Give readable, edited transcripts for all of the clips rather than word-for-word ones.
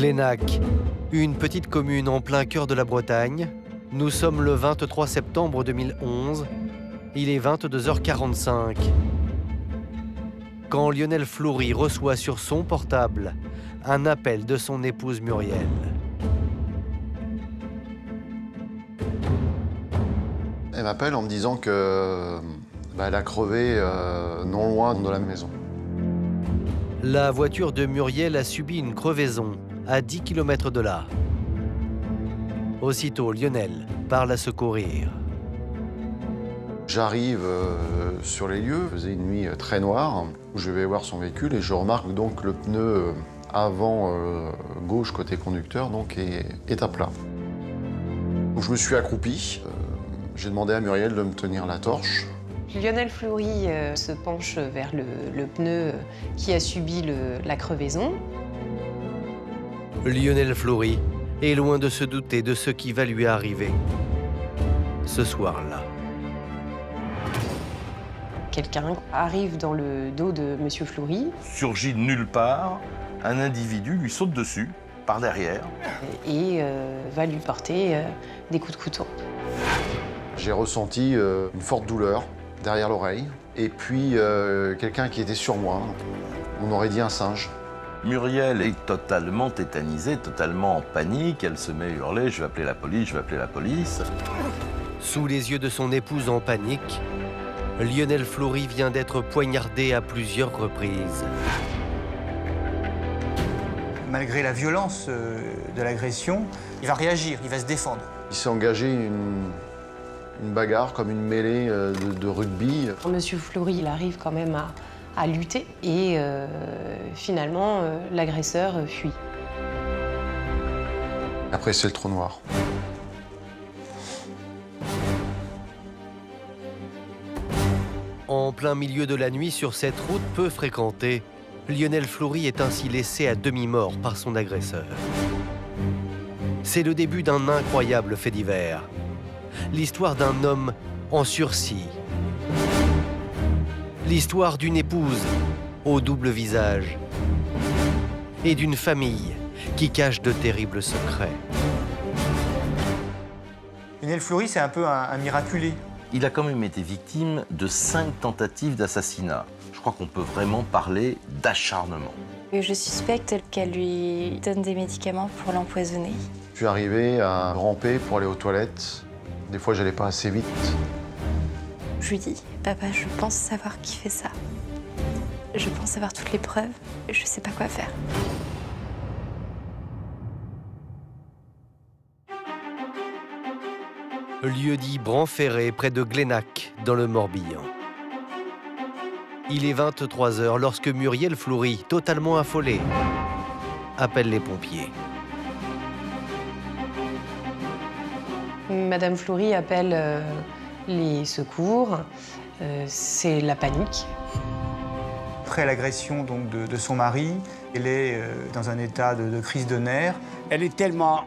Glenac, une petite commune en plein cœur de la Bretagne. Nous sommes le 23 septembre 2011. Il est 22h45. Quand Lionel Fleury reçoit sur son portable un appel de son épouse Muriel. Elle m'appelle en me disant que elle a crevé non loin de la maison. La voiture de Muriel a subi une crevaison à 10 km de là. Aussitôt, Lionel part la secourir. J'arrive sur les lieux, il faisait une nuit très noire, où je vais voir son véhicule et je remarque donc le pneu avant gauche côté conducteur donc est à plat. Donc, je me suis accroupi, j'ai demandé à Muriel de me tenir la torche. Lionel Fleury se penche vers le pneu qui a subi la crevaison. Lionel Fleury est loin de se douter de ce qui va lui arriver ce soir-là. Quelqu'un arrive dans le dos de M. Fleury. Surgit de nulle part, un individu lui saute dessus, par derrière. Et va lui porter des coups de couteau. J'ai ressenti une forte douleur derrière l'oreille, et puis quelqu'un qui était sur moi, on aurait dit un singe. Muriel est totalement tétanisée, totalement en panique. Elle se met à hurler « Je vais appeler la police, je vais appeler la police ». Sous les yeux de son épouse en panique, Lionel Fleury vient d'être poignardé à plusieurs reprises. Malgré la violence de l'agression, il va réagir, il va se défendre. Il s'est engagé une bagarre, comme une mêlée de rugby. Monsieur Fleury, il arrive quand même à lutter et finalement, l'agresseur fuit. Après, c'est le trou noir. En plein milieu de la nuit, sur cette route peu fréquentée, Lionel Fleury est ainsi laissé à demi-mort par son agresseur. C'est le début d'un incroyable fait divers. L'histoire d'un homme en sursis. L'histoire d'une épouse au double visage. Et d'une famille qui cache de terribles secrets. Lionel Fleury, c'est un peu un miraculé. Il a quand même été victime de 5 tentatives d'assassinat. Je crois qu'on peut vraiment parler d'acharnement. Je suspecte qu'elle lui donne des médicaments pour l'empoisonner. Je suis arrivé à ramper pour aller aux toilettes. Des fois, j'allais pas assez vite. Je lui dis, papa, je pense savoir qui fait ça. Je pense avoir toutes les preuves, je sais pas quoi faire. Lieu-dit Branferré, près de Glenac, dans le Morbihan. Il est 23h lorsque Muriel Fleury, totalement affolée, appelle les pompiers. Madame Fleury appelle les secours. C'est la panique. Après l'agression donc de son mari, elle est dans un état de crise de nerfs. Elle est tellement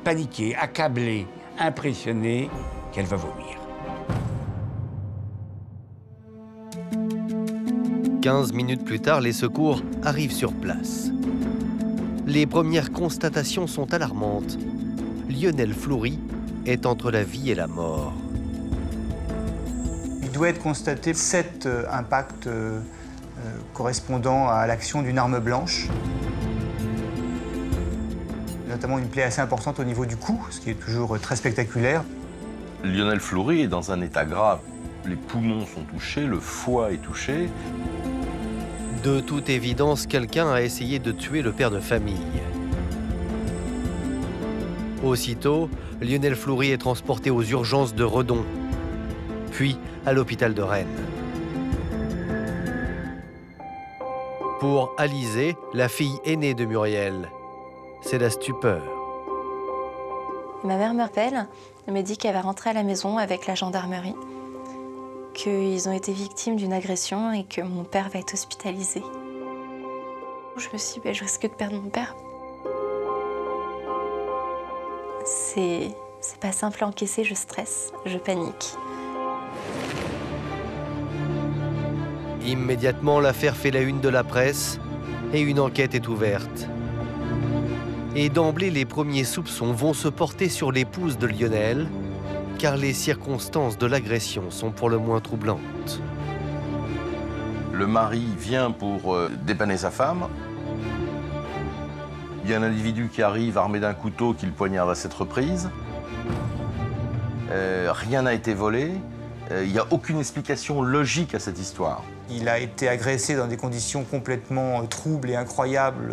paniquée, accablée, impressionnée qu'elle va vomir. 15 minutes plus tard, les secours arrivent sur place. Les premières constatations sont alarmantes. Lionel Fleury est entre la vie et la mort. Il doit être constaté 7 impacts correspondant à l'action d'une arme blanche. Notamment une plaie assez importante au niveau du cou, ce qui est toujours très spectaculaire. Lionel Fleury est dans un état grave. Les poumons sont touchés, le foie est touché. De toute évidence, quelqu'un a essayé de tuer le père de famille. Aussitôt, Lionel Fleury est transporté aux urgences de Redon, puis à l'hôpital de Rennes. Pour Alizée, la fille aînée de Muriel, c'est la stupeur. Ma mère m'appelle, elle me dit qu'elle va rentrer à la maison avec la gendarmerie, qu'ils ont été victimes d'une agression et que mon père va être hospitalisé. Je me suis dit, je risque de perdre mon père. C'est pas simple à encaisser, je stresse, je panique. Immédiatement, l'affaire fait la une de la presse et une enquête est ouverte. Et d'emblée, les premiers soupçons vont se porter sur l'épouse de Lionel, car les circonstances de l'agression sont pour le moins troublantes. Le mari vient pour dépanner sa femme. Il y a un individu qui arrive armé d'un couteau qui le poignarde à 7 reprises. Rien n'a été volé. Il n'y a aucune explication logique à cette histoire. Il a été agressé dans des conditions complètement troubles et incroyables,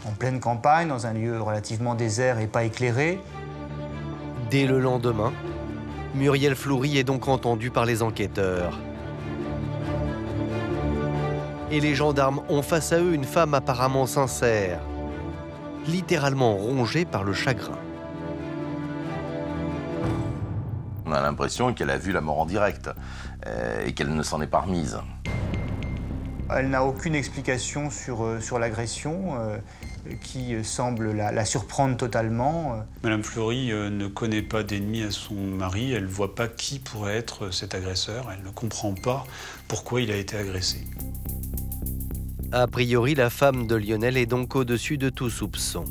en pleine campagne, dans un lieu relativement désert et pas éclairé. Dès le lendemain, Muriel Fleury est donc entendue par les enquêteurs. Et les gendarmes ont face à eux une femme apparemment sincère, littéralement rongée par le chagrin. On a l'impression qu'elle a vu la mort en direct et qu'elle ne s'en est pas remise. Elle n'a aucune explication sur l'agression qui semble la surprendre totalement. Madame Fleury ne connaît pas d'ennemi à son mari, elle ne voit pas qui pourrait être cet agresseur, elle ne comprend pas pourquoi il a été agressé. A priori, la femme de Lionel est donc au-dessus de tout soupçon.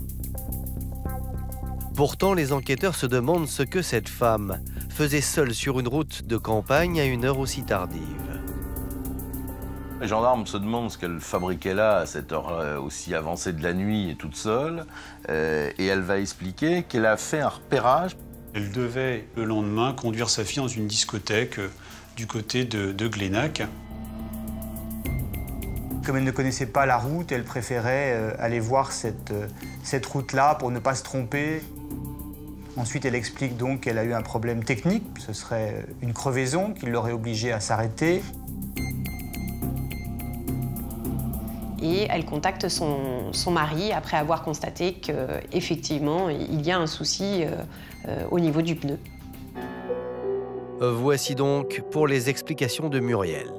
Pourtant, les enquêteurs se demandent ce que cette femme faisait seule sur une route de campagne à une heure aussi tardive. Les gendarmes se demandent ce qu'elle fabriquait là à cette heure aussi avancée de la nuit et toute seule. Et elle va expliquer qu'elle a fait un repérage. Elle devait le lendemain conduire sa fille dans une discothèque du côté de Glénac. Comme elle ne connaissait pas la route, elle préférait aller voir cette route-là pour ne pas se tromper. Ensuite, elle explique donc qu'elle a eu un problème technique. Ce serait une crevaison qui l'aurait obligée à s'arrêter. Et elle contacte son mari après avoir constaté qu'effectivement, il y a un souci au niveau du pneu. Voici donc pour les explications de Muriel.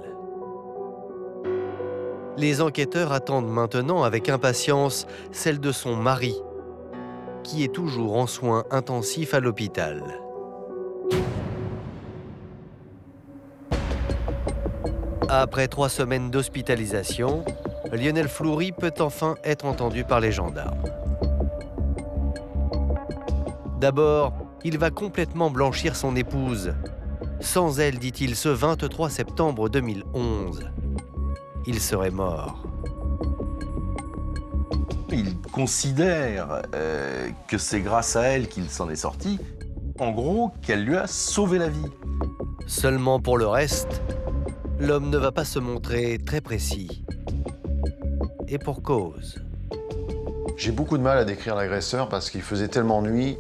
Les enquêteurs attendent maintenant avec impatience celle de son mari, qui est toujours en soins intensifs à l'hôpital. Après 3 semaines d'hospitalisation, Lionel Fleury peut enfin être entendu par les gendarmes. D'abord, il va complètement blanchir son épouse. Sans elle, dit-il, ce 23 septembre 2011, il serait mort. Il considère que c'est grâce à elle qu'il s'en est sorti. En gros, qu'elle lui a sauvé la vie. Seulement pour le reste, l'homme ne va pas se montrer très précis. Et pour cause. J'ai beaucoup de mal à décrire l'agresseur parce qu'il faisait tellement nuit,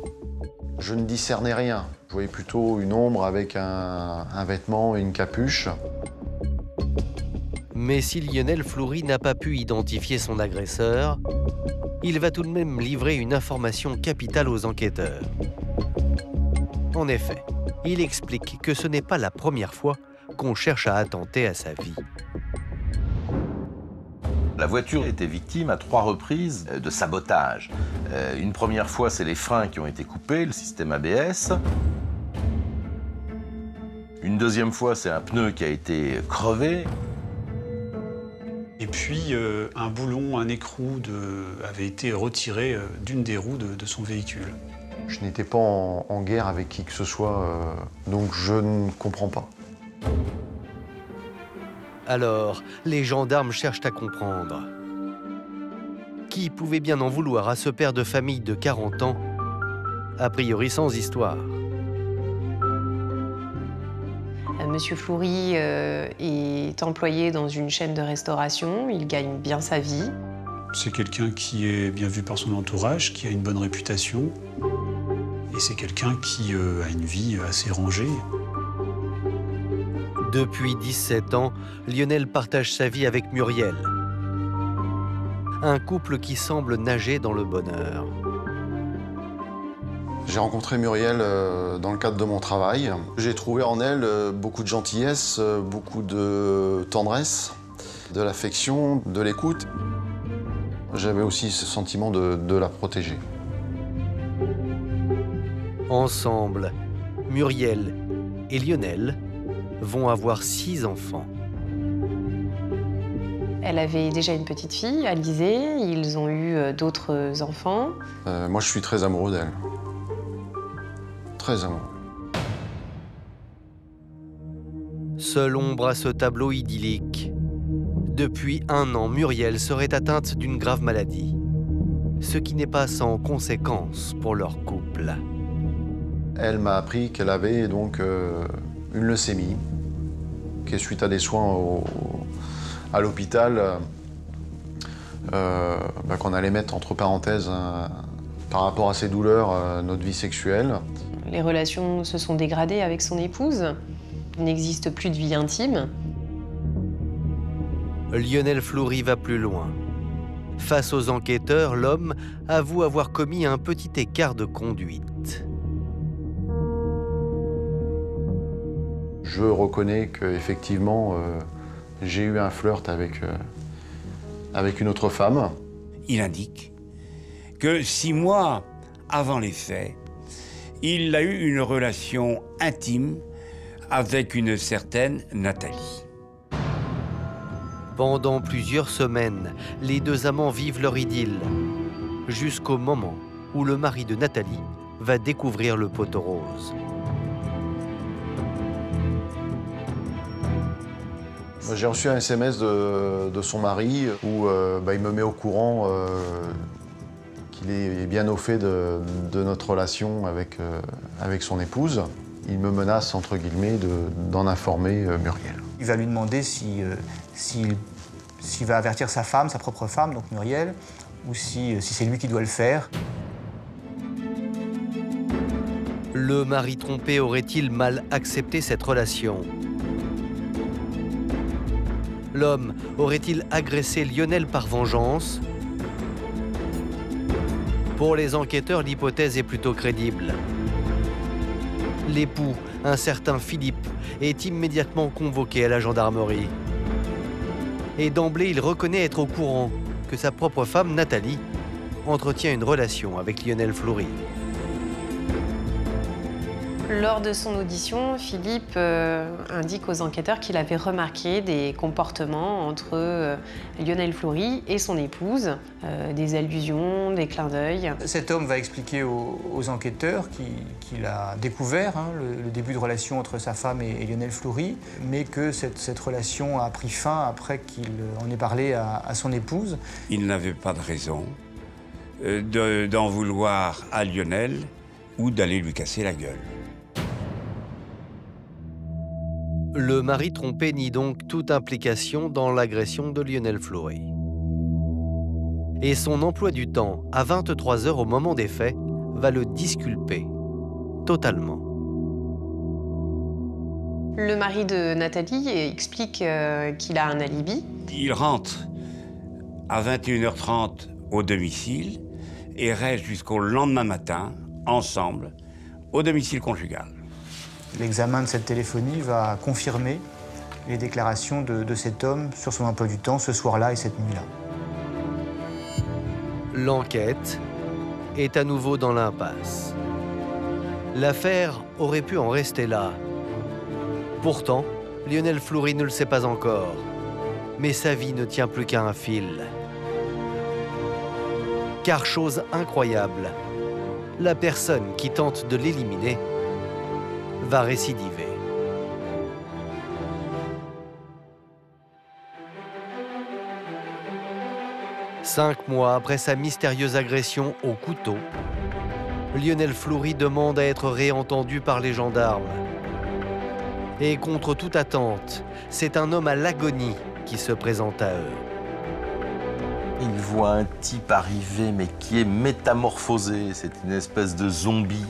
je ne discernais rien. Je voyais plutôt une ombre avec un vêtement et une capuche. Mais si Lionel Fleury n'a pas pu identifier son agresseur, il va tout de même livrer une information capitale aux enquêteurs. En effet, il explique que ce n'est pas la première fois qu'on cherche à attenter à sa vie. La voiture était victime à 3 reprises de sabotage. Une première fois, c'est les freins qui ont été coupés, le système ABS. Une deuxième fois, c'est un pneu qui a été crevé. Et puis, un boulon, un écrou avait été retiré d'une des roues de son véhicule. Je n'étais pas en guerre avec qui que ce soit, donc je ne comprends pas. Alors, les gendarmes cherchent à comprendre. Qui pouvait bien en vouloir à ce père de famille de 40 ans, a priori sans histoire? Monsieur Fleury est employé dans une chaîne de restauration, il gagne bien sa vie. C'est quelqu'un qui est bien vu par son entourage, qui a une bonne réputation. Et c'est quelqu'un qui a une vie assez rangée. Depuis 17 ans, Lionel partage sa vie avec Muriel. Un couple qui semble nager dans le bonheur. J'ai rencontré Muriel dans le cadre de mon travail. J'ai trouvé en elle beaucoup de gentillesse, beaucoup de tendresse, de l'affection, de l'écoute. J'avais aussi ce sentiment de la protéger. Ensemble, Muriel et Lionel vont avoir 6 enfants. Elle avait déjà une petite fille, Alizée. Ils ont eu d'autres enfants. Moi, je suis très amoureux d'elle. Très amoureux. Seule ombre à ce tableau idyllique. Depuis 1 an, Muriel serait atteinte d'une grave maladie, ce qui n'est pas sans conséquences pour leur couple. Elle m'a appris qu'elle avait donc une leucémie, qui suite à des soins à l'hôpital, qu'on allait mettre entre parenthèses par rapport à ses douleurs, notre vie sexuelle. Les relations se sont dégradées avec son épouse. Il n'existe plus de vie intime. Lionel Fleury va plus loin. Face aux enquêteurs, l'homme avoue avoir commis un petit écart de conduite. Je reconnais qu'effectivement, j'ai eu un flirt avec une autre femme. Il indique que 6 mois avant les faits, il a eu une relation intime avec une certaine Nathalie. Pendant plusieurs semaines, les 2 amants vivent leur idylle, jusqu'au moment où le mari de Nathalie va découvrir le poteau rose. J'ai reçu un SMS de son mari où il me met au courant qu'il est bien au fait de notre relation avec son épouse. Il me menace, entre guillemets, d'en informer Muriel. Il va lui demander s'il va avertir sa femme, sa propre femme, donc Muriel, ou si c'est lui qui doit le faire. Le mari trompé aurait-il mal accepté cette relation? L'homme aurait-il agressé Lionel par vengeance? Pour les enquêteurs, l'hypothèse est plutôt crédible. L'époux, un certain Philippe, est immédiatement convoqué à la gendarmerie. Et d'emblée, il reconnaît être au courant que sa propre femme, Nathalie, entretient une relation avec Lionel Fleury. Lors de son audition, Philippe indique aux enquêteurs qu'il avait remarqué des comportements entre Lionel Fleury et son épouse, des allusions, des clins d'œil. Cet homme va expliquer aux enquêteurs qu'il a découvert le début de relation entre sa femme et Lionel Fleury, mais que cette relation a pris fin après qu'il en ait parlé à son épouse. Il n'avait pas de raison d'en vouloir à Lionel ou d'aller lui casser la gueule. Le mari trompé nie donc toute implication dans l'agression de Lionel Fleury. Et son emploi du temps, à 23 h au moment des faits, va le disculper totalement. Le mari de Nathalie explique qu'il a un alibi. Il rentre à 21 h 30 au domicile et reste jusqu'au lendemain matin, ensemble, au domicile conjugal. L'examen de cette téléphonie va confirmer les déclarations de cet homme sur son emploi du temps ce soir-là et cette nuit-là. L'enquête est à nouveau dans l'impasse. L'affaire aurait pu en rester là. Pourtant, Lionel Fleury ne le sait pas encore. Mais sa vie ne tient plus qu'à un fil. Car chose incroyable, la personne qui tente de l'éliminer va récidiver. Cinq mois après sa mystérieuse agression au couteau, Lionel Fleury demande à être réentendu par les gendarmes. Et contre toute attente, c'est un homme à l'agonie qui se présente à eux. Il voit un type arriver, mais qui est métamorphosé. C'est une espèce de zombie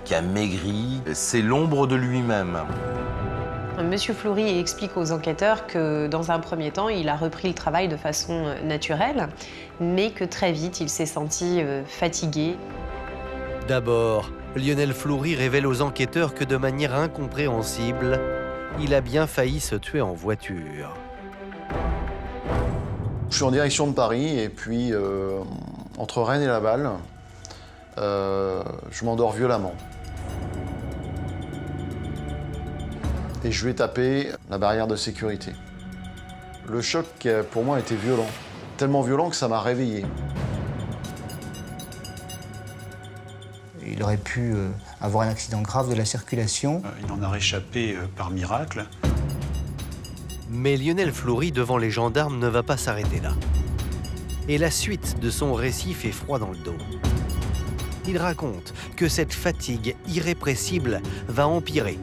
qui a maigri. C'est l'ombre de lui-même. Monsieur Fleury explique aux enquêteurs que, dans un premier temps, il a repris le travail de façon naturelle, mais que très vite, il s'est senti fatigué. D'abord, Lionel Fleury révèle aux enquêteurs que, de manière incompréhensible, il a bien failli se tuer en voiture. Je suis en direction de Paris et puis, entre Rennes et Laval, je m'endors violemment. Et je vais taper la barrière de sécurité. Le choc, pour moi, était violent. Tellement violent que ça m'a réveillé. Il aurait pu avoir un accident grave de la circulation. Il en a réchappé par miracle. Mais Lionel Fleury, devant les gendarmes, ne va pas s'arrêter là. Et la suite de son récit fait froid dans le dos. Il raconte que cette fatigue irrépressible va empirer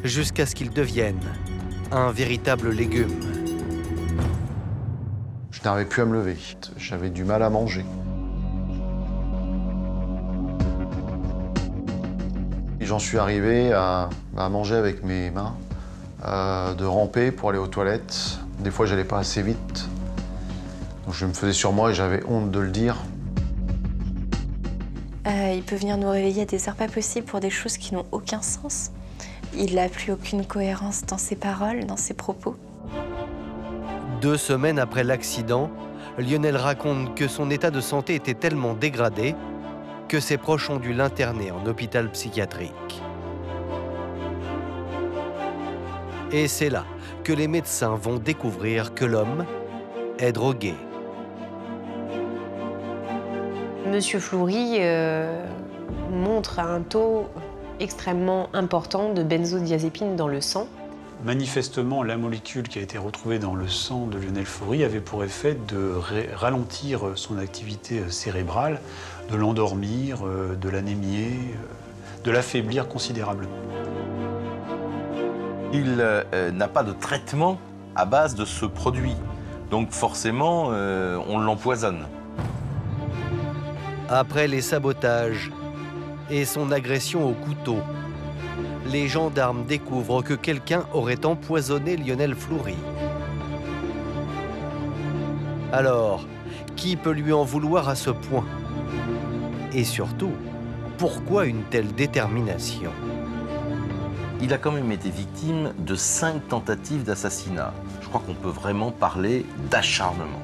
jusqu'à ce qu'il devienne un véritable légume. Je n'arrivais plus à me lever. J'avais du mal à manger. Et j'en suis arrivé à manger avec mes mains, de ramper pour aller aux toilettes. Des fois, j'allais pas assez vite. Donc, je me faisais sur moi et j'avais honte de le dire. Il peut venir nous réveiller à des heures pas possibles pour des choses qui n'ont aucun sens. Il n'a plus aucune cohérence dans ses paroles, dans ses propos. 2 semaines après l'accident, Lionel raconte que son état de santé était tellement dégradé que ses proches ont dû l'interner en hôpital psychiatrique. Et c'est là que les médecins vont découvrir que l'homme est drogué. Monsieur Fleury montre un taux extrêmement important de benzodiazépine dans le sang. Manifestement, la molécule qui a été retrouvée dans le sang de Lionel Fleury avait pour effet de ralentir son activité cérébrale, de l'endormir, de l'anémier, de l'affaiblir considérablement. Il n'a pas de traitement à base de ce produit. Donc forcément, on l'empoisonne. Après les sabotages et son agression au couteau, les gendarmes découvrent que quelqu'un aurait empoisonné Lionel Fleury. Alors, qui peut lui en vouloir à ce point? Et surtout, pourquoi une telle détermination? Il a quand même été victime de 5 tentatives d'assassinat. Je crois qu'on peut vraiment parler d'acharnement.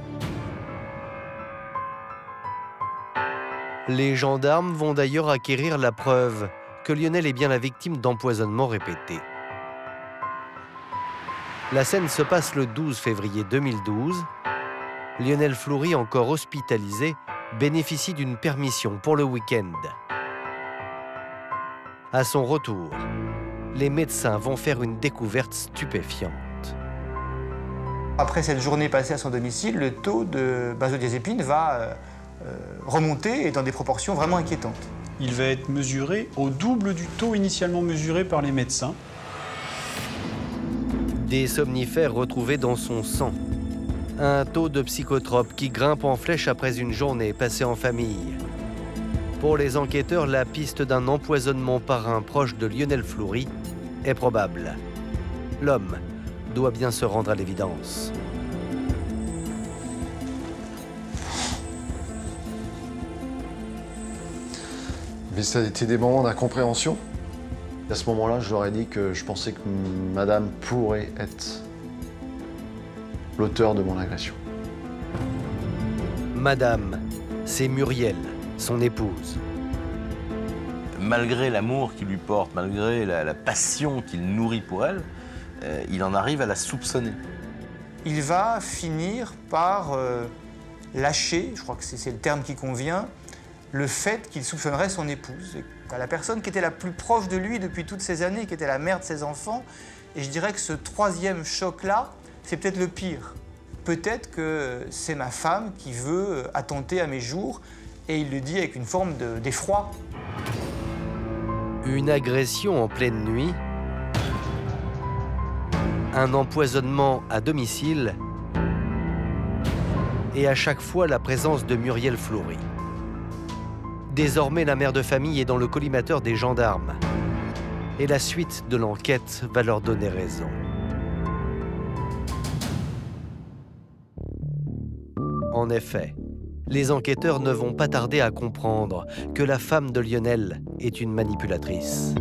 Les gendarmes vont d'ailleurs acquérir la preuve que Lionel est bien la victime d'empoisonnements répétés. La scène se passe le 12 février 2012. Lionel Fleury, encore hospitalisé, bénéficie d'une permission pour le week-end. À son retour, les médecins vont faire une découverte stupéfiante. Après cette journée passée à son domicile, le taux de benzodiazépine va remonter et dans des proportions vraiment inquiétantes. Il va être mesuré au double du taux initialement mesuré par les médecins. Des somnifères retrouvés dans son sang. Un taux de psychotropes qui grimpe en flèche après une journée passée en famille. Pour les enquêteurs, la piste d'un empoisonnement par un proche de Lionel Fleury est probable. L'homme doit bien se rendre à l'évidence. Mais ça a été des moments d'incompréhension. À ce moment-là, je leur ai dit que je pensais que madame pourrait être l'auteur de mon agression. Madame, c'est Muriel, son épouse. Malgré l'amour qu'il lui porte, malgré la passion qu'il nourrit pour elle, il en arrive à la soupçonner. Il va finir par lâcher, je crois que c'est le terme qui convient, le fait qu'il soupçonnerait son épouse. La personne qui était la plus proche de lui depuis toutes ces années, qui était la mère de ses enfants. Et je dirais que ce troisième choc-là, c'est peut-être le pire. Peut-être que c'est ma femme qui veut attenter à mes jours, et il le dit avec une forme d'effroi. Une agression en pleine nuit, un empoisonnement à domicile, et à chaque fois la présence de Muriel Fleury. Désormais, la mère de famille est dans le collimateur des gendarmes. Et la suite de l'enquête va leur donner raison. En effet, les enquêteurs ne vont pas tarder à comprendre que la femme de Lionel est une manipulatrice.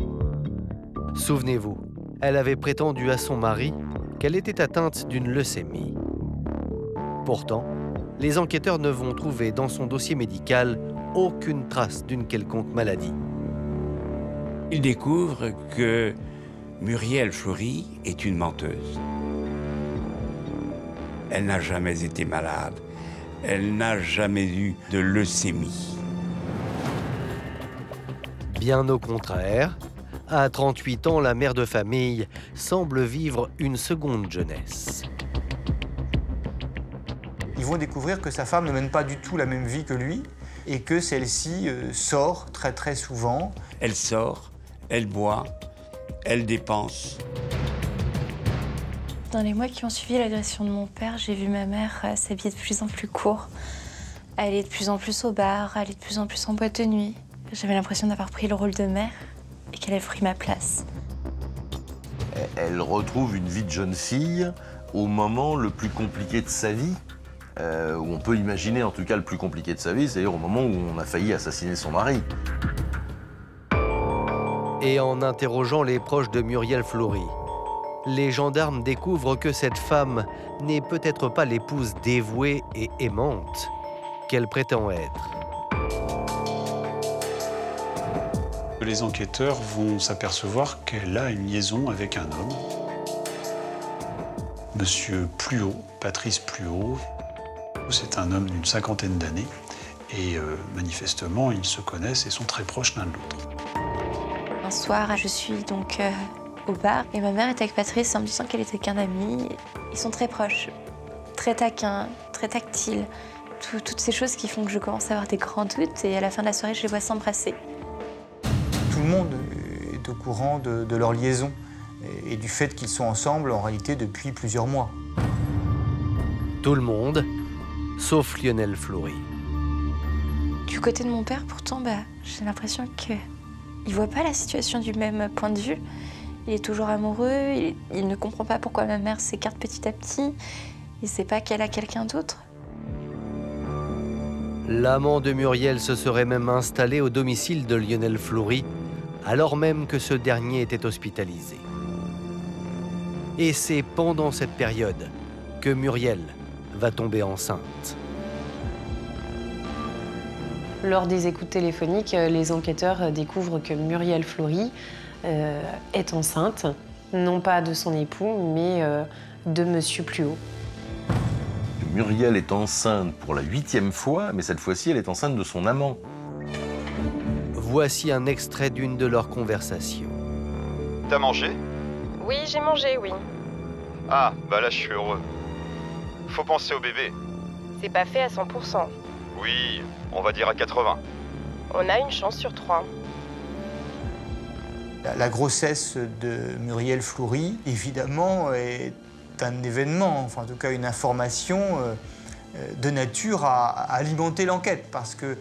Souvenez-vous, elle avait prétendu à son mari qu'elle était atteinte d'une leucémie. Pourtant, les enquêteurs ne vont trouver dans son dossier médical aucune trace d'une quelconque maladie. Il découvre que Muriel Fleury est une menteuse. Elle n'a jamais été malade. Elle n'a jamais eu de leucémie. Bien au contraire, à 38 ans, la mère de famille semble vivre une seconde jeunesse. Ils vont découvrir que sa femme ne mène pas du tout la même vie que lui et que celle-ci sort très souvent. Elle sort, elle boit, elle dépense. Dans les mois qui ont suivi l'agression de mon père, j'ai vu ma mère s'habiller de plus en plus court, aller de plus en plus au bar, aller de plus en plus en boîte de nuit. J'avais l'impression d'avoir pris le rôle de mère et qu'elle avait pris ma place. Elle retrouve une vie de jeune fille au moment le plus compliqué de sa vie, où on peut imaginer en tout cas le plus compliqué de sa vie, c'est-à-dire au moment où on a failli assassiner son mari. Et en interrogeant les proches de Muriel Fleury, les gendarmes découvrent que cette femme n'est peut-être pas l'épouse dévouée et aimante qu'elle prétend être. Les enquêteurs vont s'apercevoir qu'elle a une liaison avec un homme, Monsieur Pluot, Patrice Pluot. C'est un homme d'une 50aine d'années et manifestement ils se connaissent et sont très proches l'un de l'autre. Un soir, je suis donc au bar et ma mère est avec Patrice en me disant qu'elle était qu'un ami. Ils sont très proches, très taquins, très tactiles. Toutes ces choses qui font que je commence à avoir des grands doutes et à la fin de la soirée, je les vois s'embrasser. Tout le monde est au courant de leur liaison et du fait qu'ils sont ensemble en réalité depuis plusieurs mois. Tout le monde, sauf Lionel Fleury. Du côté de mon père, pourtant, j'ai l'impression qu'il ne voit pas la situation du même point de vue. Il est toujours amoureux, il ne comprend pas pourquoi ma mère s'écarte petit à petit. Il ne sait pas qu'elle a quelqu'un d'autre. L'amant de Muriel se serait même installé au domicile de Lionel Fleury, alors même que ce dernier était hospitalisé. Et c'est pendant cette période que Muriel va tomber enceinte. Lors des écoutes téléphoniques, les enquêteurs découvrent que Muriel Fleury est enceinte, non pas de son époux, mais de Monsieur Pluot. Muriel est enceinte pour la 8e fois, mais cette fois-ci, elle est enceinte de son amant. Voici un extrait d'une de leurs conversations. T'as mangé? Oui, j'ai mangé, oui. Ah, bah là je suis heureux. Faut penser au bébé. C'est pas fait à 100%. Oui, on va dire à 80. On a une chance sur 3. La grossesse de Muriel Fleury, évidemment, est un événement, enfin en tout cas une information de nature à alimenter l'enquête, parce que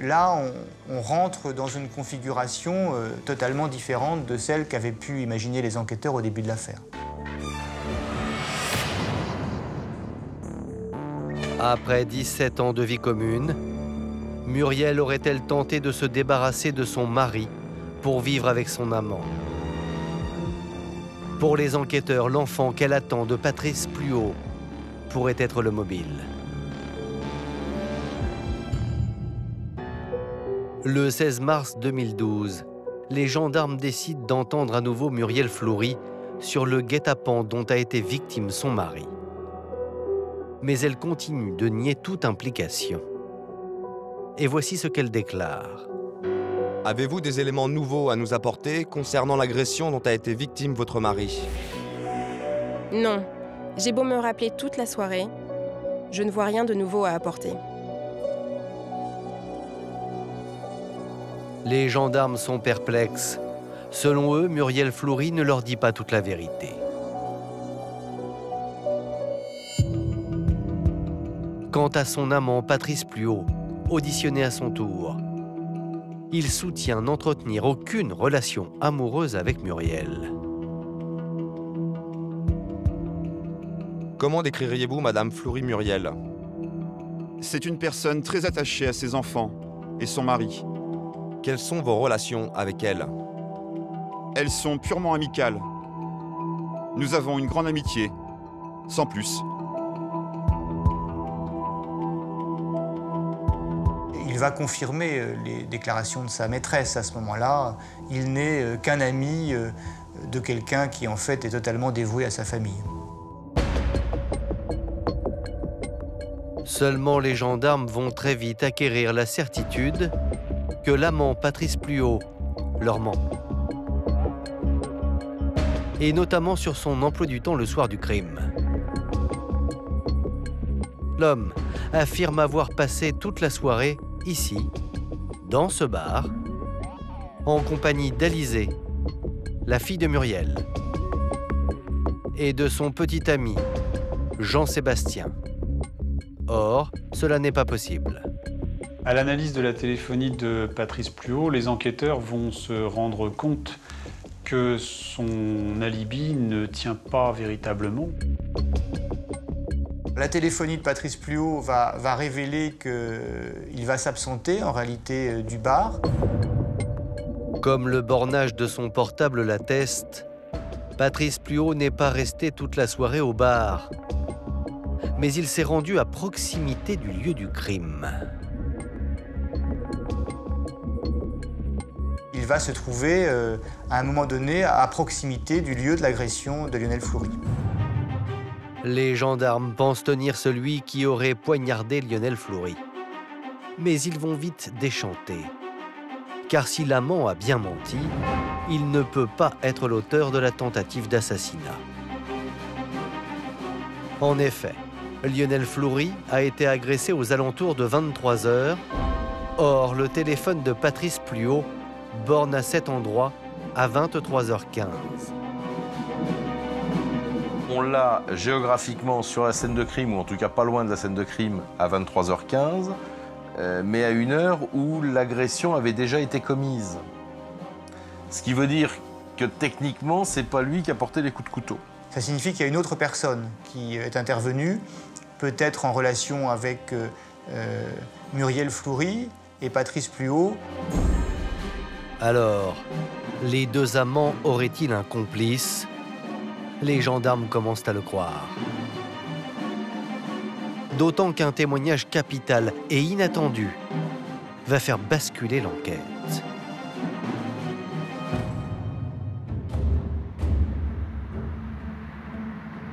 là, on rentre dans une configuration totalement différente de celle qu'avaient pu imaginer les enquêteurs au début de l'affaire. Après 17 ans de vie commune, Muriel aurait-elle tenté de se débarrasser de son mari pour vivre avec son amant? Pour les enquêteurs, l'enfant qu'elle attend de Patrice Pluot pourrait être le mobile. Le 16 mars 2012, les gendarmes décident d'entendre à nouveau Muriel Fleury sur le guet-apens dont a été victime son mari. Mais elle continue de nier toute implication. Et voici ce qu'elle déclare. Avez-vous des éléments nouveaux à nous apporter concernant l'agression dont a été victime votre mari? Non. J'ai beau me rappeler toute la soirée, je ne vois rien de nouveau à apporter. Les gendarmes sont perplexes. Selon eux, Muriel Fleury ne leur dit pas toute la vérité. Quant à son amant Patrice Pluot, auditionné à son tour, il soutient n'entretenir aucune relation amoureuse avec Muriel. Comment décririez-vous Madame Fleury Muriel? C'est une personne très attachée à ses enfants et son mari. Quelles sont vos relations avec elle? Elles sont purement amicales. Nous avons une grande amitié, sans plus. Il va confirmer les déclarations de sa maîtresse à ce moment-là. Il n'est qu'un ami de quelqu'un qui en fait est totalement dévoué à sa famille. Seulement les gendarmes vont très vite acquérir la certitude que l'amant Patrice Pluhaut leur ment. Et notamment sur son emploi du temps le soir du crime. L'homme affirme avoir passé toute la soirée ici, dans ce bar, en compagnie d'Alizée, la fille de Muriel, et de son petit ami, Jean-Sébastien. Or, cela n'est pas possible. À l'analyse de la téléphonie de Patrice Pluhaut, les enquêteurs vont se rendre compte que son alibi ne tient pas véritablement. La téléphonie de Patrice Pluhaut va révéler qu'il va s'absenter en réalité du bar. Comme le bornage de son portable l'atteste, Patrice Pluhaut n'est pas resté toute la soirée au bar, mais il s'est rendu à proximité du lieu du crime. Il va se trouver à un moment donné à proximité du lieu de l'agression de Lionel Fleury. Les gendarmes pensent tenir celui qui aurait poignardé Lionel Fleury. Mais ils vont vite déchanter. Car si l'amant a bien menti, il ne peut pas être l'auteur de la tentative d'assassinat. En effet, Lionel Fleury a été agressé aux alentours de 23 h. Or, le téléphone de Patrice Pluhaut borne à cet endroit à 23 h 15. On l'a géographiquement sur la scène de crime, ou en tout cas pas loin de la scène de crime, à 23 h 15, mais à une heure où l'agression avait déjà été commise. Ce qui veut dire que techniquement, c'est pas lui qui a porté les coups de couteau. Ça signifie qu'il y a une autre personne qui est intervenue, peut-être en relation avec Muriel Fleury et Patrice Pluhaut. Alors, les deux amants auraient-ils un complice ? Les gendarmes commencent à le croire. D'autant qu'un témoignage capital et inattendu va faire basculer l'enquête.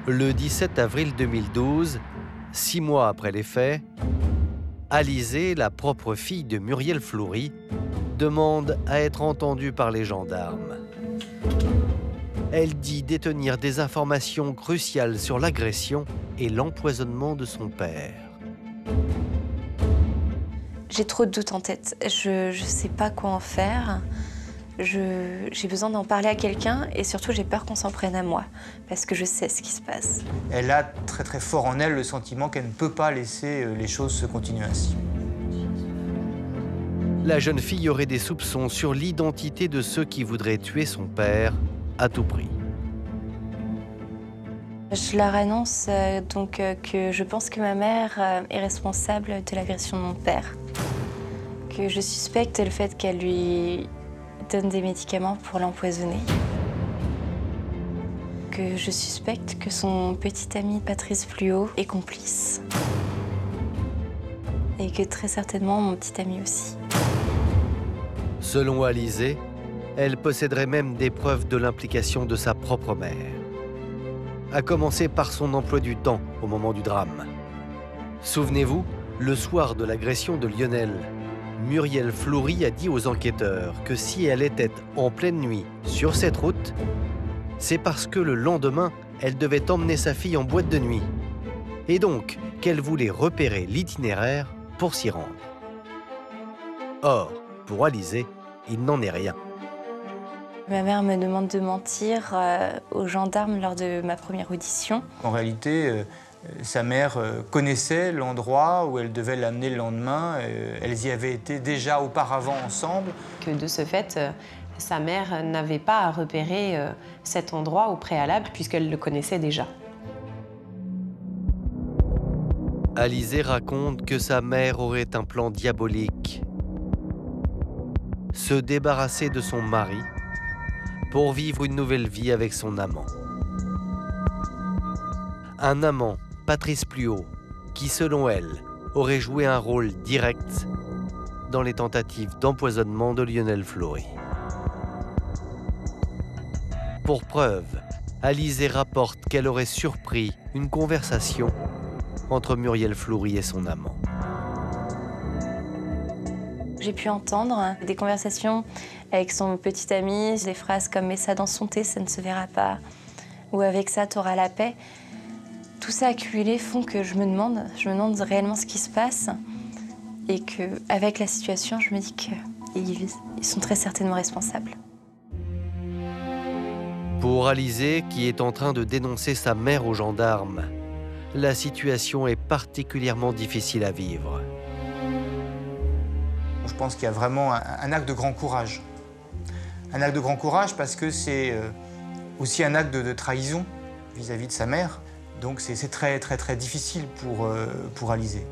Le 17 avril 2012, 6 mois après les faits, Alizée, la propre fille de Muriel Fleury, demande à être entendue par les gendarmes. Elle dit détenir des informations cruciales sur l'agression et l'empoisonnement de son père. J'ai trop de doutes en tête. Je ne sais pas quoi en faire. J'ai besoin d'en parler à quelqu'un et surtout j'ai peur qu'on s'en prenne à moi parce que je sais ce qui se passe. Elle a très très fort en elle le sentiment qu'elle ne peut pas laisser les choses se continuer ainsi. La jeune fille aurait des soupçons sur l'identité de ceux qui voudraient tuer son père à tout prix. Je leur annonce que je pense que ma mère est responsable de l'agression de mon père. Que je suspecte le fait qu'elle lui donne des médicaments pour l'empoisonner. Que je suspecte que son petit ami Patrice Pluhaut est complice. Et que très certainement mon petit ami aussi. Selon Alizée, elle posséderait même des preuves de l'implication de sa propre mère. À commencer par son emploi du temps au moment du drame. Souvenez-vous, le soir de l'agression de Lionel, Muriel Fleury a dit aux enquêteurs que si elle était en pleine nuit sur cette route, c'est parce que le lendemain, elle devait emmener sa fille en boîte de nuit. Et donc qu'elle voulait repérer l'itinéraire pour s'y rendre. Or, pour Alizée, il n'en est rien. Ma mère me demande de mentir aux gendarmes lors de ma première audition. En réalité, sa mère connaissait l'endroit où elle devait l'amener le lendemain. Elles y avaient été déjà auparavant ensemble. Que de ce fait, sa mère n'avait pas à repérer cet endroit au préalable puisqu'elle le connaissait déjà. Alizée raconte que sa mère aurait un plan diabolique. Se débarrasser de son mari pour vivre une nouvelle vie avec son amant. Un amant, Patrice Pluhaut, qui selon elle aurait joué un rôle direct dans les tentatives d'empoisonnement de Lionel Fleury. Pour preuve, Alizée rapporte qu'elle aurait surpris une conversation entre Muriel Fleury et son amant. J'ai pu entendre des conversations avec son petit ami, des phrases comme « mets ça dans son thé, ça ne se verra pas » ou « avec ça, t'auras la paix ». Tout ça accumulé font que je me demande réellement ce qui se passe et qu'avec la situation, je me dis qu'ils sont très certainement responsables. Pour Alizée, qui est en train de dénoncer sa mère aux gendarmes, la situation est particulièrement difficile à vivre. Je pense qu'il y a vraiment un acte de grand courage. Un acte de grand courage parce que c'est aussi un acte de trahison vis-à-vis de sa mère. Donc c'est très difficile pour Alizée.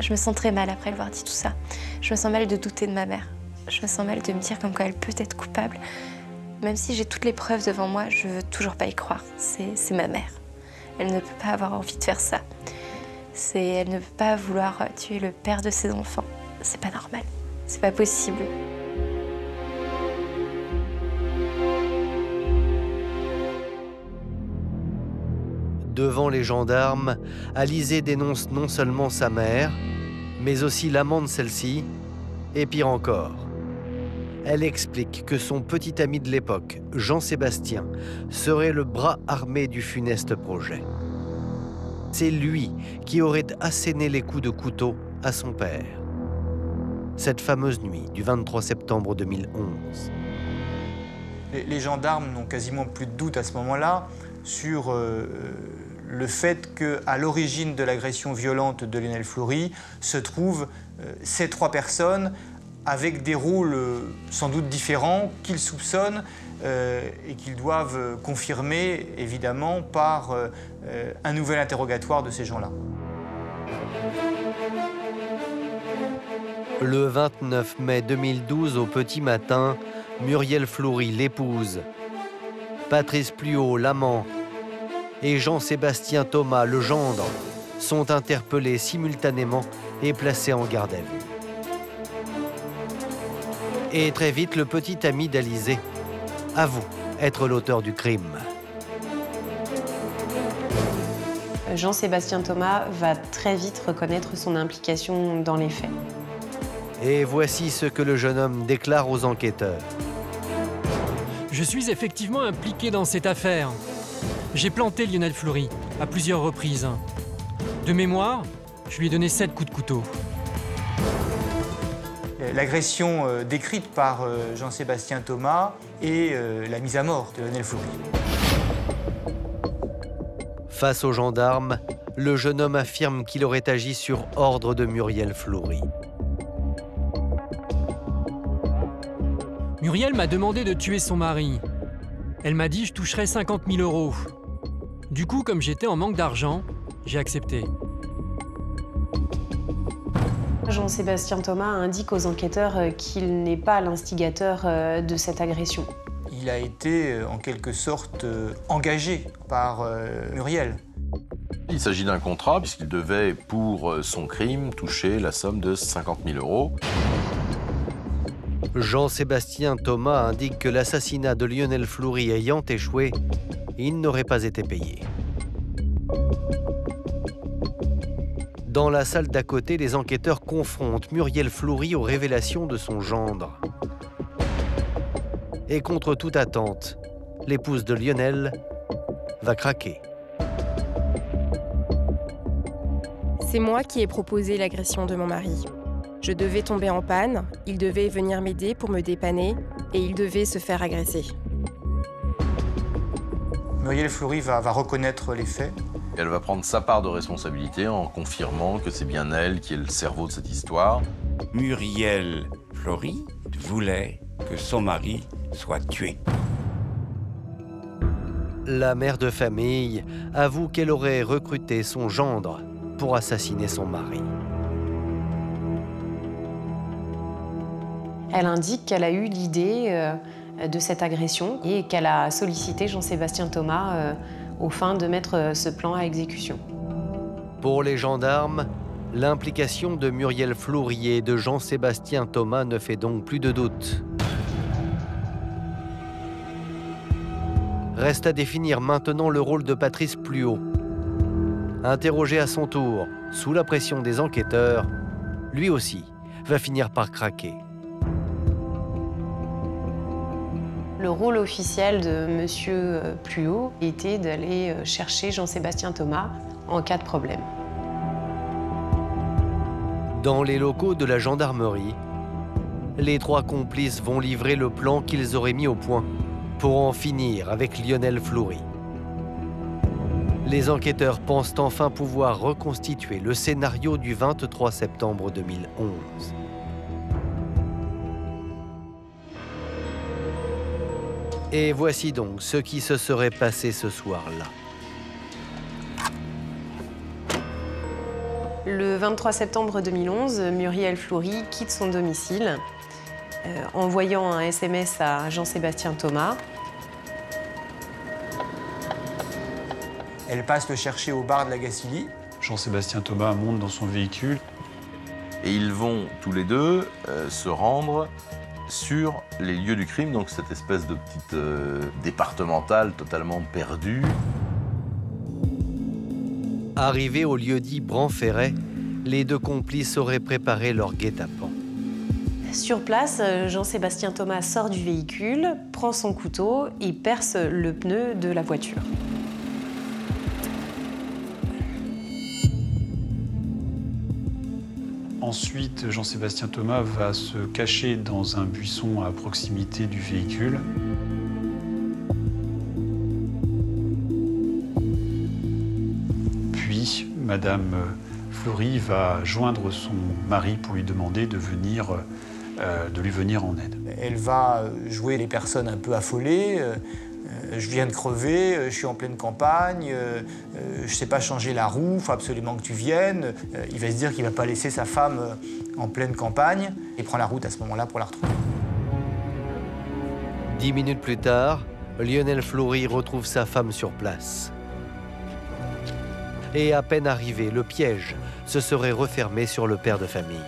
Je me sens très mal après avoir dit tout ça. Je me sens mal de douter de ma mère. Je me sens mal de me dire comme quoi elle peut être coupable. Même si j'ai toutes les preuves devant moi, je veux toujours pas y croire. C'est ma mère. Elle ne peut pas avoir envie de faire ça. Elle ne peut pas vouloir tuer le père de ses enfants. C'est pas normal. C'est pas possible. Devant les gendarmes, Alizée dénonce non seulement sa mère, mais aussi l'amant de celle-ci, et pire encore. Elle explique que son petit ami de l'époque, Jean-Sébastien, serait le bras armé du funeste projet. C'est lui qui aurait asséné les coups de couteau à son père. Cette fameuse nuit du 23 septembre 2011. Les gendarmes n'ont quasiment plus de doute à ce moment-là sur le fait qu'à l'origine de l'agression violente de Lionel Fleury se trouvent ces 3 personnes avec des rôles sans doute différents qu'ils soupçonnent et qu'ils doivent confirmer évidemment par un nouvel interrogatoire de ces gens-là. Le 29 mai 2012, au petit matin, Muriel Fleury, l'épouse, Patrice Pluot, l'amant, et Jean-Sébastien Thomas, le gendre, sont interpellés simultanément et placés en garde à vue. Et très vite, le petit ami d'Alizée avoue être l'auteur du crime. Jean-Sébastien Thomas va très vite reconnaître son implication dans les faits. Et voici ce que le jeune homme déclare aux enquêteurs. Je suis effectivement impliqué dans cette affaire. J'ai planté Lionel Fleury à plusieurs reprises. De mémoire, je lui ai donné 7 coups de couteau. L'agression décrite par Jean-Sébastien Thomas est la mise à mort de Lionel Fleury. Face aux gendarmes, le jeune homme affirme qu'il aurait agi sur ordre de Muriel Fleury. Muriel m'a demandé de tuer son mari. Elle m'a dit que je toucherais 50 000 €. Du coup, comme j'étais en manque d'argent, j'ai accepté. Jean-Sébastien Thomas indique aux enquêteurs qu'il n'est pas l'instigateur de cette agression. Il a été en quelque sorte engagé par Muriel. Il s'agit d'un contrat puisqu'il devait, pour son crime, toucher la somme de 50 000 €. Jean-Sébastien Thomas indique que l'assassinat de Lionel Fleury ayant échoué, il n'aurait pas été payé. Dans la salle d'à côté, les enquêteurs confrontent Muriel Fleury aux révélations de son gendre. Et contre toute attente, l'épouse de Lionel va craquer. C'est moi qui ai proposé l'agression de mon mari. Je devais tomber en panne, il devait venir m'aider pour me dépanner et il devait se faire agresser. Muriel Fleury va reconnaître les faits. Elle va prendre sa part de responsabilité en confirmant que c'est bien elle qui est le cerveau de cette histoire. Muriel Fleury voulait que son mari soit tué. La mère de famille avoue qu'elle aurait recruté son gendre pour assassiner son mari. Elle indique qu'elle a eu l'idée de cette agression et qu'elle a sollicité Jean-Sébastien Thomas aux fins de mettre ce plan à exécution. Pour les gendarmes, l'implication de Muriel Fleury et de Jean-Sébastien Thomas ne fait donc plus de doute. Reste à définir maintenant le rôle de Patrice Pluot. interrogé à son tour, sous la pression des enquêteurs, lui aussi va finir par craquer. Le rôle officiel de Monsieur Pluot était d'aller chercher Jean-Sébastien Thomas en cas de problème. Dans les locaux de la gendarmerie, les trois complices vont livrer le plan qu'ils auraient mis au point pour en finir avec Lionel Fleury. Les enquêteurs pensent enfin pouvoir reconstituer le scénario du 23 septembre 2011. Et voici donc ce qui se serait passé ce soir-là. Le 23 septembre 2011, Muriel Fleury quitte son domicile, envoyant un SMS à Jean-Sébastien Thomas. Elle passe le chercher au bar de la Gacilly. Jean-Sébastien Thomas monte dans son véhicule. Et ils vont tous les deux se rendre sur les lieux du crime, donc cette espèce de petite départementale totalement perdue. Arrivés au lieu-dit Bran-Ferret, les deux complices auraient préparé leur guet-apens. Sur place, Jean-Sébastien Thomas sort du véhicule, prend son couteau et perce le pneu de la voiture. Ensuite, Jean-Sébastien Thomas va se cacher dans un buisson à proximité du véhicule. Puis, Madame Fleury va joindre son mari pour lui demander de lui venir en aide. Elle va jouer les personnes un peu affolées. Je viens de crever, je suis en pleine campagne, je ne sais pas changer la roue, il faut absolument que tu viennes. Il va se dire qu'il ne va pas laisser sa femme en pleine campagne. Il prend la route à ce moment-là pour la retrouver. 10 minutes plus tard, Lionel Fleury retrouve sa femme sur place. Et à peine arrivé, le piège se serait refermé sur le père de famille.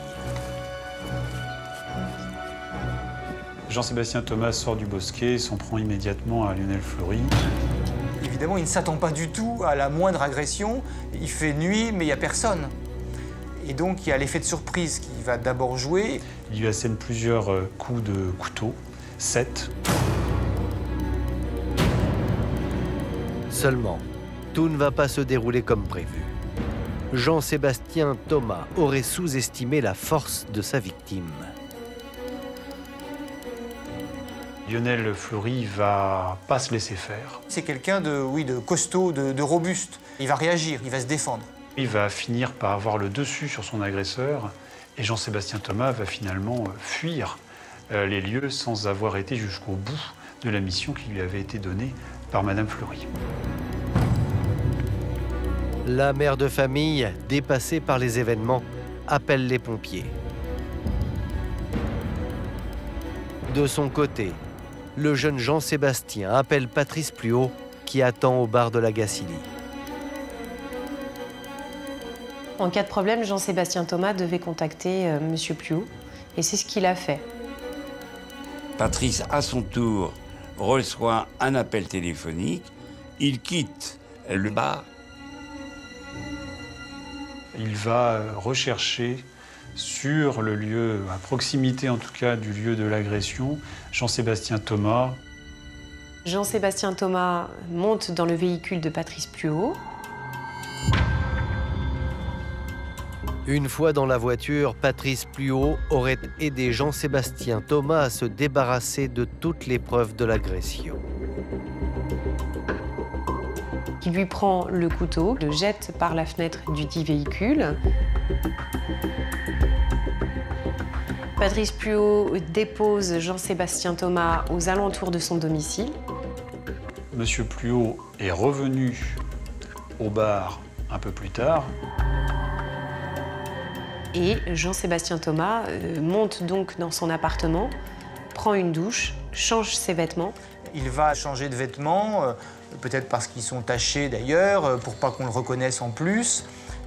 Jean-Sébastien Thomas sort du bosquet et s'en prend immédiatement à Lionel Fleury. Évidemment, il ne s'attend pas du tout à la moindre agression. Il fait nuit, mais il n'y a personne. Et donc, il y a l'effet de surprise qui va d'abord jouer. Il lui assène plusieurs coups de couteau, 7. Seulement, tout ne va pas se dérouler comme prévu. Jean-Sébastien Thomas aurait sous-estimé la force de sa victime. Lionel Fleury va pas se laisser faire. C'est quelqu'un de costaud, de robuste. Il va réagir, il va se défendre. Il va finir par avoir le dessus sur son agresseur et Jean-Sébastien Thomas va finalement fuir les lieux sans avoir été jusqu'au bout de la mission qui lui avait été donnée par Madame Fleury. La mère de famille, dépassée par les événements, appelle les pompiers. De son côté, le jeune Jean-Sébastien appelle Patrice Pluot, qui attend au bar de la Gacilly. En cas de problème, Jean-Sébastien Thomas devait contacter Monsieur Pluot, et c'est ce qu'il a fait. Patrice, à son tour, reçoit un appel téléphonique. Il quitte le bar. Il va rechercher sur le lieu, à proximité en tout cas du lieu de l'agression, Jean-Sébastien Thomas. Jean-Sébastien Thomas monte dans le véhicule de Patrice Pluot. Une fois dans la voiture, Patrice Pluot aurait aidé Jean-Sébastien Thomas à se débarrasser de toutes les preuves de l'agression. Il lui prend le couteau, le jette par la fenêtre du dit véhicule. Patrice Pluot dépose Jean-Sébastien Thomas aux alentours de son domicile. Monsieur Pluot est revenu au bar un peu plus tard. Et Jean-Sébastien Thomas monte donc dans son appartement, prend une douche, change ses vêtements. Il va changer de vêtements, peut-être parce qu'ils sont tachés d'ailleurs, pour pas qu'on le reconnaisse en plus,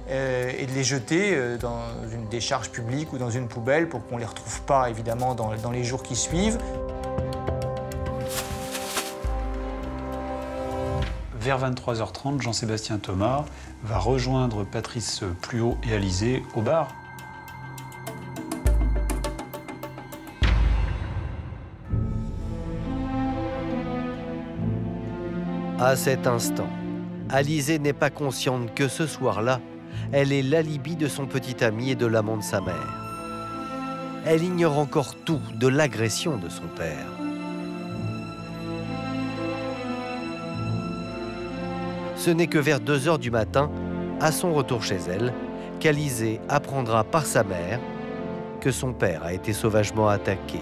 et de les jeter dans une décharge publique ou dans une poubelle pour qu'on ne les retrouve pas évidemment dans les jours qui suivent. Vers 23h30, Jean-Sébastien Thomas va rejoindre Patrice Pluot et Alizé au bar. À cet instant, Alizé n'est pas consciente que ce soir-là, elle est l'alibi de son petit ami et de l'amant de sa mère. Elle ignore encore tout de l'agression de son père. Ce n'est que vers 2 h du matin, à son retour chez elle, qu'Alizé apprendra par sa mère que son père a été sauvagement attaqué.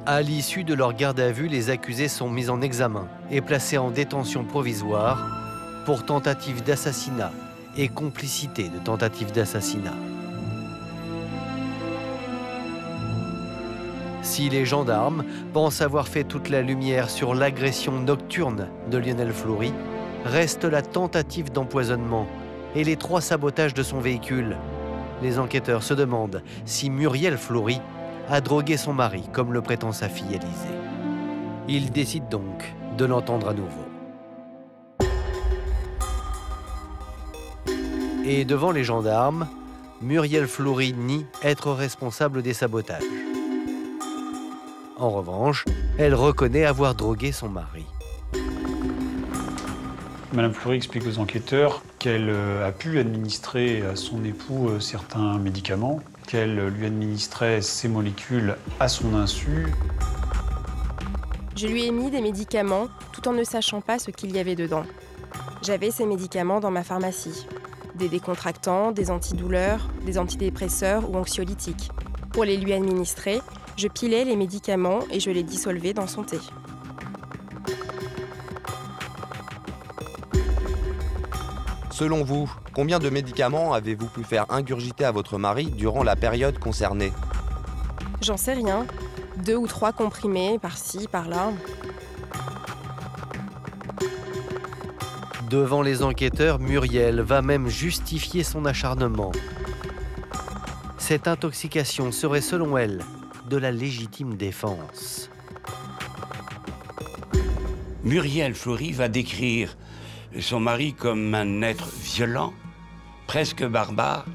À l'issue de leur garde à vue, les accusés sont mis en examen et placés en détention provisoire pour tentative d'assassinat et complicité de tentative d'assassinat. Si les gendarmes pensent avoir fait toute la lumière sur l'agression nocturne de Lionel Fleury, reste la tentative d'empoisonnement et les 3 sabotages de son véhicule. Les enquêteurs se demandent si Muriel Fleury a drogué son mari, comme le prétend sa fille Alizé. Ils décident donc de l'entendre à nouveau. Et devant les gendarmes, Muriel Fleury nie être responsable des sabotages. En revanche, elle reconnaît avoir drogué son mari. Madame Fleury explique aux enquêteurs qu'elle a pu administrer à son époux certains médicaments, qu'elle lui administrait ces molécules à son insu. Je lui ai mis des médicaments tout en ne sachant pas ce qu'il y avait dedans. J'avais ces médicaments dans ma pharmacie. Des décontractants, des antidouleurs, des antidépresseurs ou anxiolytiques. Pour les lui administrer, je pilais les médicaments et je les dissolvais dans son thé. Selon vous, combien de médicaments avez-vous pu faire ingurgiter à votre mari durant la période concernée? J'en sais rien. 2 ou 3 comprimés, par-ci, par-là. Devant les enquêteurs, Muriel va même justifier son acharnement. Cette intoxication serait, selon elle, de la légitime défense. Muriel Fleury va décrire son mari comme un être violent, presque barbare,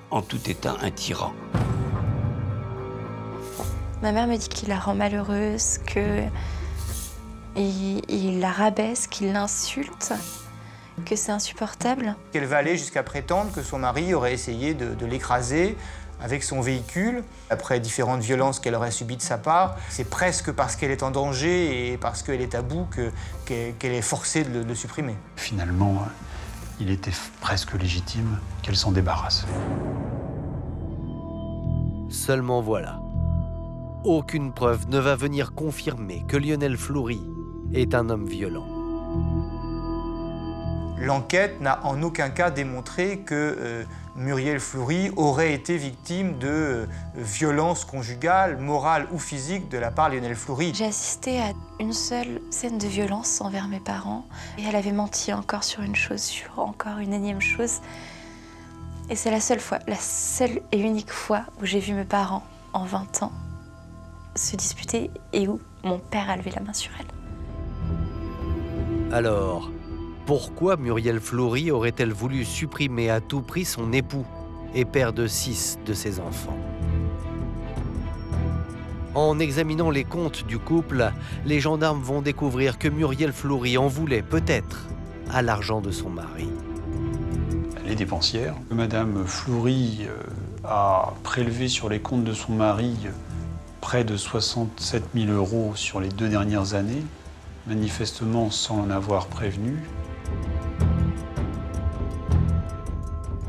en tout état un tyran. Ma mère me dit qu'il la rend malheureuse, qu'il la rabaisse, qu'il l'insulte, que c'est insupportable. Elle va aller jusqu'à prétendre que son mari aurait essayé de l'écraser avec son véhicule. Après différentes violences qu'elle aurait subies de sa part, c'est presque parce qu'elle est en danger et parce qu'elle est à bout qu'elle est forcée de le supprimer. Finalement, il était presque légitime qu'elle s'en débarrasse. Seulement voilà. Aucune preuve ne va venir confirmer que Lionel Fleury est un homme violent. L'enquête n'a en aucun cas démontré que Muriel Fleury aurait été victime de violences conjugales, morales ou physiques de la part de Lionel Fleury. J'ai assisté à une seule scène de violence envers mes parents. Et elle avait menti encore sur une chose, sur encore une énième chose. Et c'est la seule et unique fois où j'ai vu mes parents, en 20 ans, se disputer et où mon père a levé la main sur elle. Alors, pourquoi Muriel Fleury aurait-elle voulu supprimer à tout prix son époux et père de 6 de ses enfants? En examinant les comptes du couple, les gendarmes vont découvrir que Muriel Fleury en voulait peut-être à l'argent de son mari. Elle est dépensière. Madame Fleury a prélevé sur les comptes de son mari près de 67 000 € sur les 2 dernières années, manifestement sans en avoir prévenu.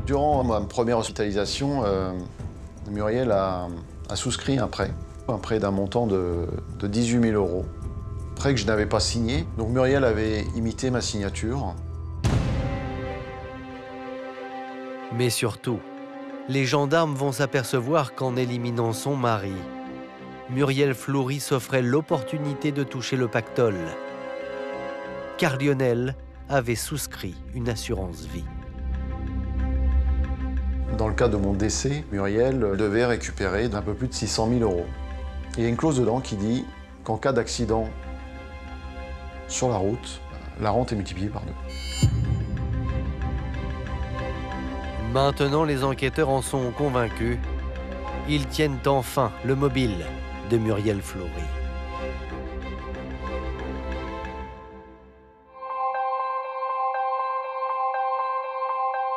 Durant ma première hospitalisation, Muriel a souscrit un prêt d'un montant de 18 000 €. Prêt que je n'avais pas signé. Donc Muriel avait imité ma signature. Mais surtout, les gendarmes vont s'apercevoir qu'en éliminant son mari, Muriel Fleury s'offrait l'opportunité de toucher le pactole. Car Lionel avait souscrit une assurance vie. Dans le cas de mon décès, Muriel devait récupérer d'un peu plus de 600 000 €. Il y a une clause dedans qui dit qu'en cas d'accident sur la route, la rente est multipliée par 2. Maintenant, les enquêteurs en sont convaincus. Ils tiennent enfin le mobile de Muriel Fleury.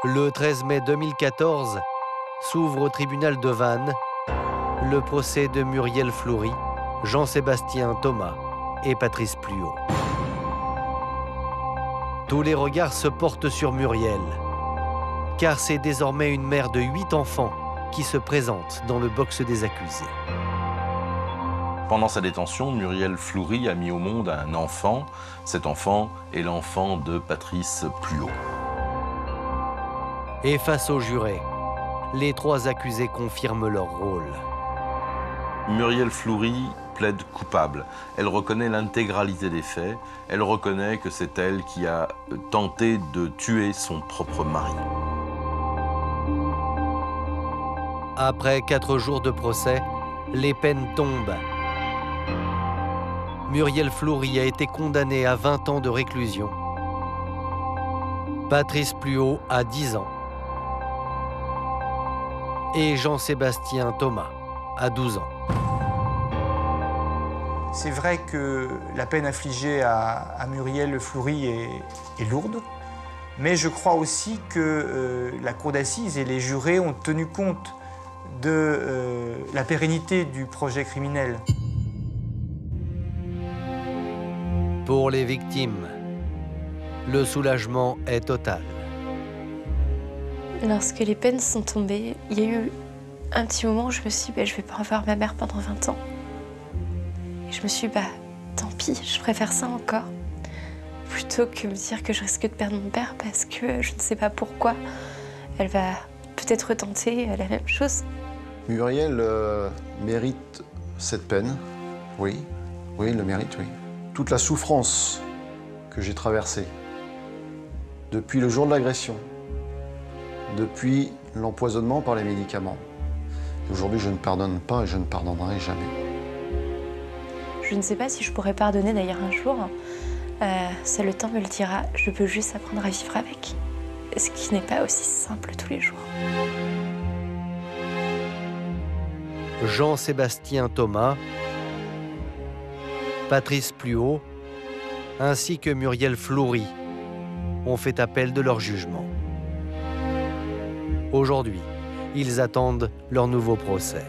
Le 13 mai 2014, s'ouvre au tribunal de Vannes le procès de Muriel Fleury, Jean-Sébastien Thomas et Patrice Pluot. Tous les regards se portent sur Muriel, car c'est désormais une mère de 8 enfants qui se présente dans le box des accusés. Pendant sa détention, Muriel Fleury a mis au monde un enfant. Cet enfant est l'enfant de Patrice Pluot. Et face aux jurés, les 3 accusés confirment leur rôle. Muriel Fleury plaide coupable. Elle reconnaît l'intégralité des faits. Elle reconnaît que c'est elle qui a tenté de tuer son propre mari. Après 4 jours de procès, les peines tombent. Muriel Fleury a été condamné à 20 ans de réclusion. Patrice Pluot à 10 ans. Et Jean-Sébastien Thomas à 12 ans. C'est vrai que la peine infligée à Muriel Fleury est lourde, mais je crois aussi que la cour d'assises et les jurés ont tenu compte de la pérennité du projet criminel. Pour les victimes, le soulagement est total. Lorsque les peines sont tombées, il y a eu un petit moment où je me suis dit, je ne vais pas revoir ma mère pendant 20 ans. Et je me suis dit, tant pis, je préfère ça encore. Plutôt que me dire que je risque de perdre mon père parce que je ne sais pas pourquoi elle va peut-être retenter la même chose. Muriel mérite cette peine, oui. Oui, il le mérite, oui. Toute la souffrance que j'ai traversée depuis le jour de l'agression, depuis l'empoisonnement par les médicaments. Aujourd'hui, je ne pardonne pas et je ne pardonnerai jamais. Je ne sais pas si je pourrais pardonner d'ailleurs un jour. Ça, le temps me le dira. Je peux juste apprendre à vivre avec. Ce qui n'est pas aussi simple tous les jours. Jean-Sébastien Thomas, Patrice Pluot, ainsi que Muriel Fleury ont fait appel de leur jugement. Aujourd'hui, ils attendent leur nouveau procès.